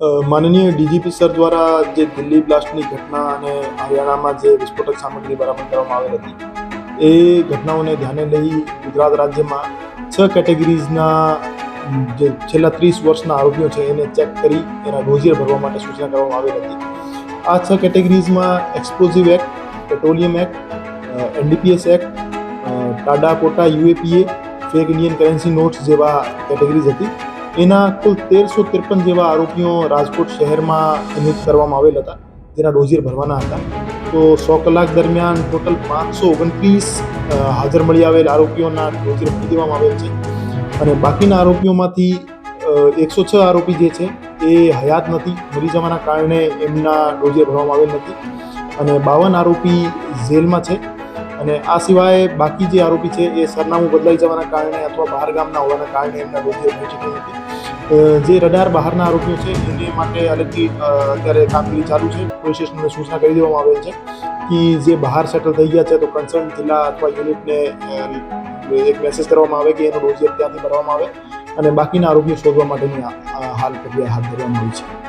માનનીય DGP sir દ્વારા જે દિલ્હી બ્લાસ્ટની ઘટના અને હરિયાણામાં જે વિસ્ફોટક સામગ્રી બરામદ કરવામાં આવેલ હતી એ ઘટનાઓને ધ્યાને લઈ ગુજરાત રાજ્યમાં 6 કેટેગરીઝના જે છેલ્લા 30 વર્ષના આરોપીઓ છે એને ચેક કરી એના રોજિયર ભરવા માટે સૂચના કરવામાં આવેલ હતી. આ 6 કેટેગરીઝમાં explosive act, petroleum act, NDPS act, TADA કોટા UAPA, fake Indian currency notes જેવા કેટેગરીઝ હતી. એના કુલ 1353 જેવા આરોપીઓ રાજકોટ શહેરમાં ચિહ્નિત કરવામાં આવેલ હતા, જેના રોજિયર ભરવાના હતા. તો 100 કલાક દરમિયાન ટોટલ 529 હાજર મળી આવેલ આરોપીઓના રોજિયર ભરી દેવામાં આવેલ છે. અને બાકીના આરોપીઓમાંથી 106 આરોપી જે છે એ હયાત નથી, મરી જવાના કારણે એમના રોજિયર ભરવામાં આવેલ નથી. અને 52 આરોપી જેલમાં છે. અને આ સિવાય બાકી જે આરોપી છે એ સરનામું બદલાઈ જવાના કારણે અથવા બહાર ગામના હોવાના કારણે એમના રોજિયર પહોંચી ગઈ નથી. જે રડાર બહારના આરોપીઓ છે એને માટે અલગથી અત્યારે કામગીરી ચાલુ છે. પોલીસ સ્ટેશનને સૂચના કરી દેવામાં આવેલ છે કે જે બહાર સેટલ થઈ ગયા છે તો કન્સર્ન જિલ્લા અથવા યુનિટને એક મેસેજ કરવામાં આવે કે એનું રોજિયર ત્યાંથી ભરવામાં આવે અને બાકીના આરોપીઓ શોધવા માટેની હાલ પ્રક્રિયા હાથ ધરવામાં આવી છે.